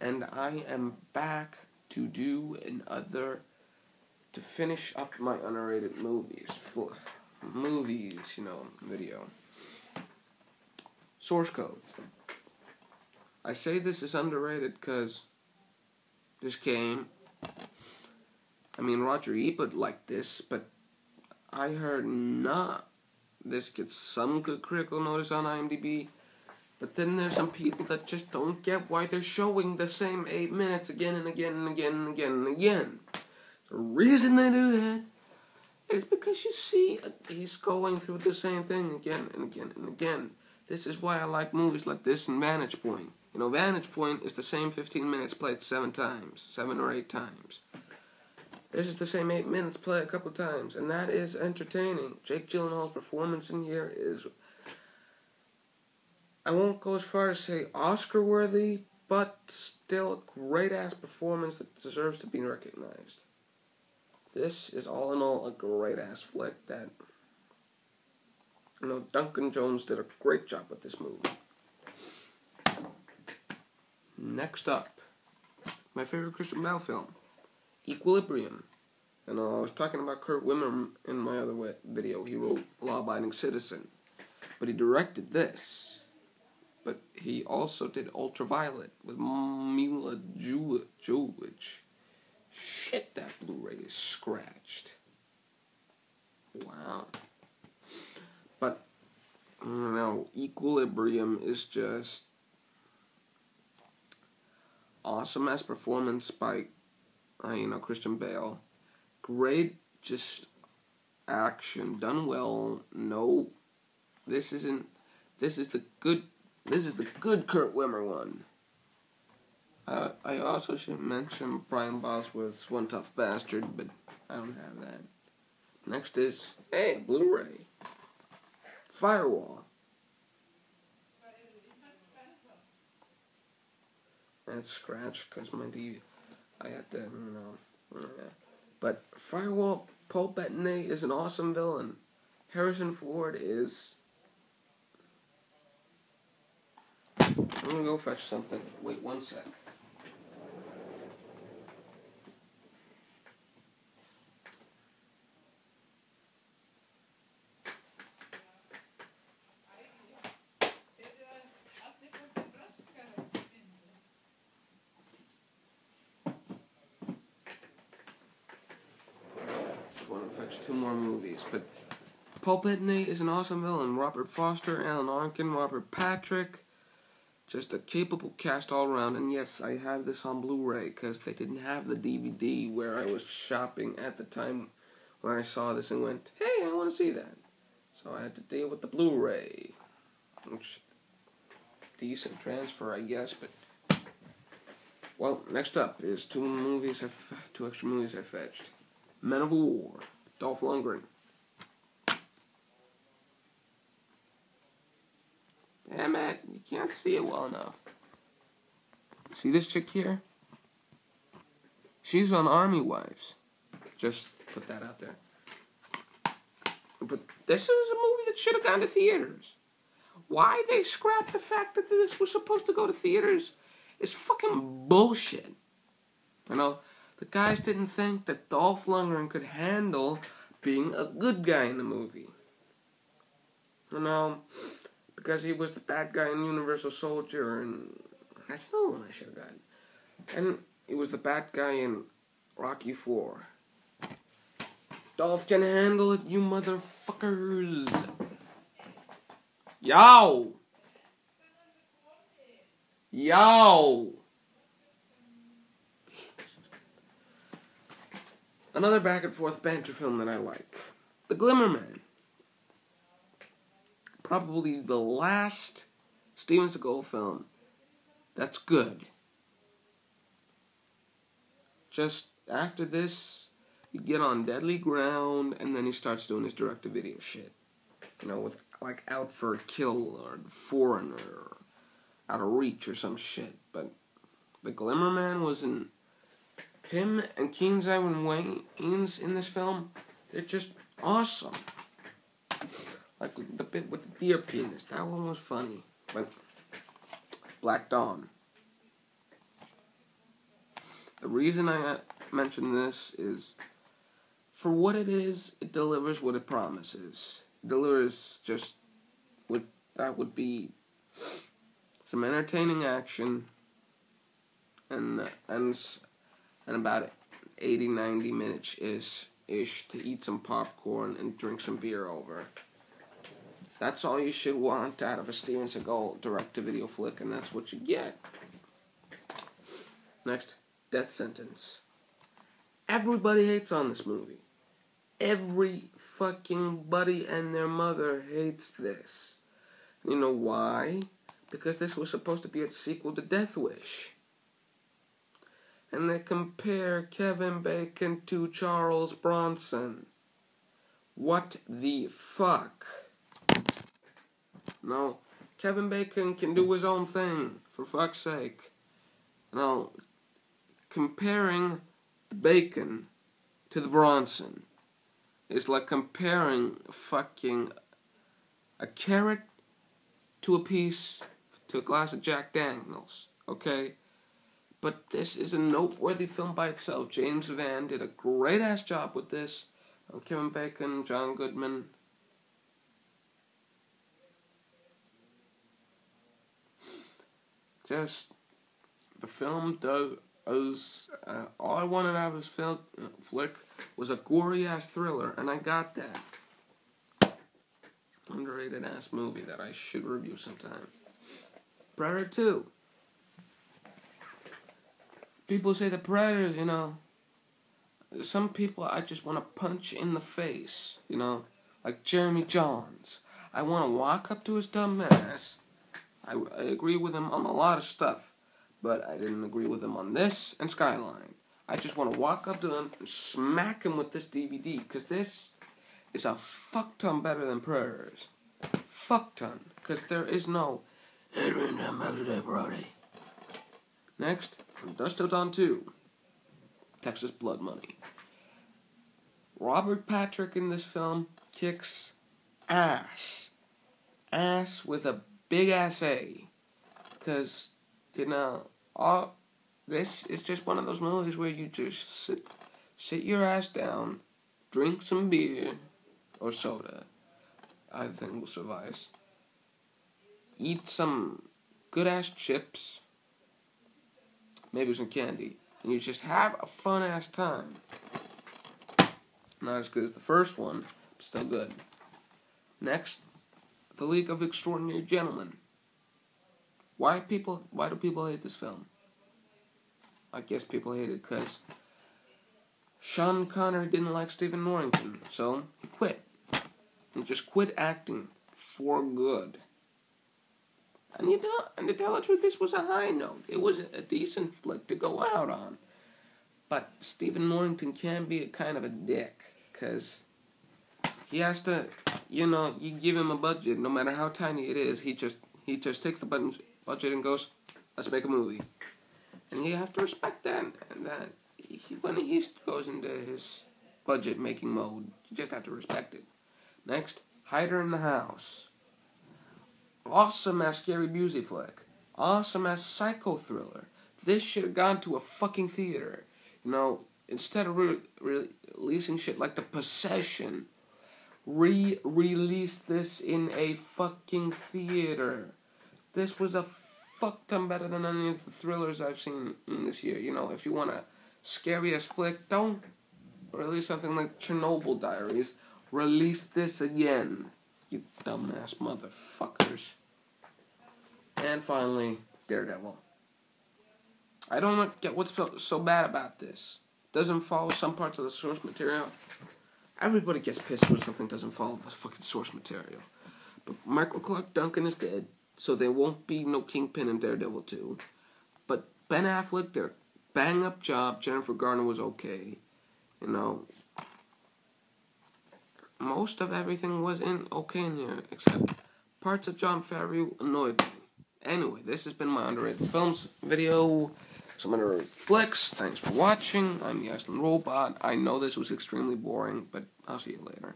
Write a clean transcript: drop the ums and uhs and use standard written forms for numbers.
and I am back to do to finish up my underrated video. Source code. I say this is underrated because this game, Roger Ebert liked this, but I heard not. This gets some good critical notice on IMDb, but then there's some people that just don't get why they're showing the same 8 minutes again and again and again and again and again. The reason they do that is because you see he's going through the same thing again and again and again. This is why I like movies like this and Vantage Point. Vantage Point is the same 15 minutes played 7 or 8 times. This is the same 8 minutes played a couple times, and that is entertaining. Jake Gyllenhaal's performance in here is, I won't go as far as say Oscar-worthy, but still a great-ass performance that deserves to be recognized. This is all in all a great-ass flick that, Duncan Jones did a great job with this movie. Next up, my favorite Christian Bale film, Equilibrium. And I was talking about Kurt Wimmer in my other video. He wrote Law Abiding Citizen, but he directed this. But he also did Ultraviolet with Mila Jovovich. Shit, that Blu-ray is scratched. Wow. But, Equilibrium is just awesome-ass performance by, Christian Bale. Great, just action, done well. No, this is the good Kurt Wimmer one. I also should mention Brian Bosworth's One Tough Bastard, but I don't have that. Next is, Blu-ray. Firewall. That's scratched because my DVD, I had to, But Firewall, Paul Bettany is an awesome villain. Harrison Ford is... I'm gonna go fetch something. Wait 1 sec. Fetch 2 more movies, but Paul Bettany is an awesome villain. Robert Foster, Alan Arkin, Robert Patrick, just a capable cast all around. And yes, I have this on Blu-ray because they didn't have the DVD where I was shopping at the time when I saw this and went, hey, I want to see that. So I had to deal with the Blu-ray, which decent transfer, I guess. But well, next up is 2 extra movies I fetched. Men of War. Dolph Lundgren. Damn it, you can't see it well enough. See this chick here? She's on Army Wives. Just put that out there. But this is a movie that should have gone to theaters. Why they scrapped the fact that this was supposed to go to theaters is fucking bullshit. The guys didn't think that Dolph Lundgren could handle being a good guy in the movie. Because he was the bad guy in Universal Soldier, and that's another one I should have gotten. And he was the bad guy in Rocky IV. Dolph can handle it, you motherfuckers. Yo! Another back-and-forth banter film that I like. The Glimmer Man. Probably the last Steven Seagal film that's good. Just after this, you get on deadly ground, and then he starts doing his direct-to-video shit. With like Out for a Kill, or The Foreigner, or Out of Reach, or some shit. But The Glimmer Man was in... Him and Keen Simon Wayans in this film, they're just awesome. Like the bit with the deer penis, that one was funny. But Black Dawn. The reason I mention this is, for what it is, it delivers what it promises. It delivers just what that would be some entertaining action and about 80-90 minutes ish to eat some popcorn and drink some beer over. That's all you should want out of a Steven Seagal direct-to-video flick, and that's what you get. Next, Death Sentence. Everybody hates on this movie. Every fucking buddy and their mother hates this. You know why? Because this was supposed to be a sequel to Death Wish. And they compare Kevin Bacon to Charles Bronson. What the fuck? No, Kevin Bacon can do his own thing, for fuck's sake. No, comparing the Bacon to the Bronson is like comparing fucking a carrot to a glass of Jack Daniels, okay? But this is a noteworthy film by itself. James Van did a great-ass job with this. Kevin Bacon, John Goodman. Just, the film does, all I wanted out of this flick was a gory-ass thriller, and I got that. Underrated-ass movie that I should review sometime. Predator 2. People say the Predators, you know, some people I just want to punch in the face, you know, like Jeremy Johns. I want to walk up to his dumb ass. I agree with him on a lot of stuff, but I didn't agree with him on this and Skyline. I just want to walk up to him and smack him with this DVD, because this is a fuck ton better than Predators. Fuck ton, because there is no Brody. Next, From Dusk Till Dawn 2, Texas Blood Money. Robert Patrick in this film kicks ass. Ass with a big ass A. Because, you know, this is just one of those movies where you just sit your ass down, drink some beer or soda. I think will suffice. Eat some good ass chips, maybe some candy, and you just have a fun ass time. Not as good as the first one, but still good. Next, The League of Extraordinary Gentlemen. Why do people hate this film? I guess people hate it because Sean Connery didn't like Stephen Norrington, so he quit. He just quit acting for good. And to tell the truth, this was a high note. It was a decent flick to go out on. But Stephen Norrington can be a kind of a dick, because he has to, you know, you give him a budget, no matter how tiny it is, he just takes the budget and goes, let's make a movie. And you have to respect that, and that when he goes into his budget-making mode, you just have to respect it. Next, Hider in the House. Awesome-ass Scary Busey flick. Awesome-ass psycho thriller. This should have gone to a fucking theater. You know, instead of releasing shit like The Possession, release this in a fucking theater. This was a fuck ton better than any of the thrillers I've seen in this year. You know, if you want a scary-ass flick, don't release something like Chernobyl Diaries. Release this again, you dumbass motherfuckers. And finally, Daredevil. I don't get what's so bad about this. Doesn't follow some parts of the source material. Everybody gets pissed when something doesn't follow the fucking source material. But Michael Clark Duncan is dead, so there won't be no Kingpin in Daredevil 2. But Ben Affleck did a bang-up job. Jennifer Garner was okay. You know, most of everything was okay in here, except parts of John Favreau annoyed me. Anyway, this has been my underrated films video. Some underrated flicks. Thanks for watching. I'm the Icelandrobot. I know this was extremely boring, but I'll see you later.